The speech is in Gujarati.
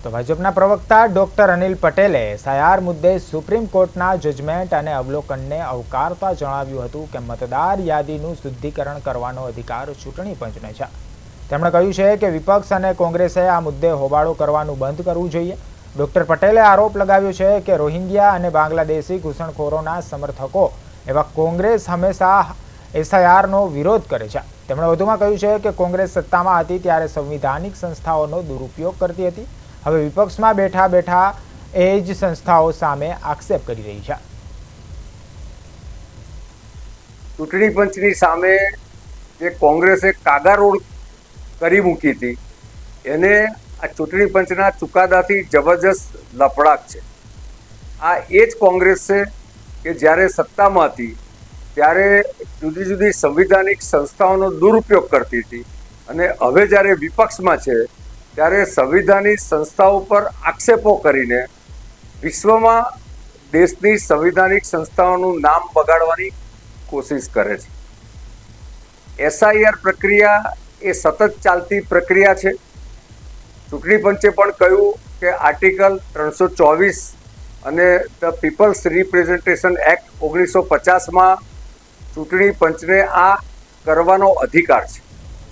તો ભાજપના પ્રવક્તા ડોક્ટર અનિલ પટેલે એસઆઈઆર મુદ્દે સુપ્રીમ કોર્ટના જજમેન્ટ અને અવલોકનને આવકારતા જણાવ્યું હતું કે મતદાર યાદીનું શુદ્ધિકરણ કરવાનો અધિકાર ચૂંટણી પંચને છે। તેમણે કહ્યું છે કે વિપક્ષ અને કોંગ્રેસે આ મુદ્દે હોબાળો કરવાનું બંધ કરવું જોઈએ। ડોક્ટર પટેલે આરોપ લગાવ્યો છે કે રોહિંગ્યા અને બાંગ્લાદેશી ઘૂસણખોરોના સમર્થકો એવા કોંગ્રેસ હંમેશા એસઆઈઆરનો વિરોધ કરે છે। તેમણે વધુમાં કહ્યું છે કે કોંગ્રેસ સત્તામાં હતી ત્યારે સંવિધાનિક સંસ્થાઓનો દુરુપયોગ કરતી હતી। હવે વિપક્ષમાં બેઠા બેઠા એ જ સંસ્થાઓ સામે આક્ષેપ કરી રહી છે। ચૂંટણી પંચની સામે જે કોંગ્રેસે કાગારોડ કરી મૂકી હતી એને આ ચૂંટણી પંચના ચુકાદાથી જબરજસ્ત લફડાટ છે। આ એ જ કોંગ્રેસ છે કે જ્યારે સત્તામાં હતી ત્યારે જુદી જુદી સંવિધાનિક સંસ્થાઓનો દુરુપયોગ કરતી હતી અને હવે જ્યારે વિપક્ષમાં છે ત્યારે સંવિધાનિક સંસ્થાઓ પર આક્ષેપો કરીને વિશ્વમાં દેશની સંવિધાનિક સંસ્થાઓનું નામ બગાડવાની કોશિશ કરે છે। એસઆઈઆર પ્રક્રિયા એ સતત ચાલતી પ્રક્રિયા છે। ચૂંટણી પંચે પણ કહ્યું કે આર્ટિકલ 324 અને ધ પીપલ્સ રિપ્રેઝન્ટેશન એક્ટ 1950માં ચૂંટણી પંચને આ કરવાનો અધિકાર છે।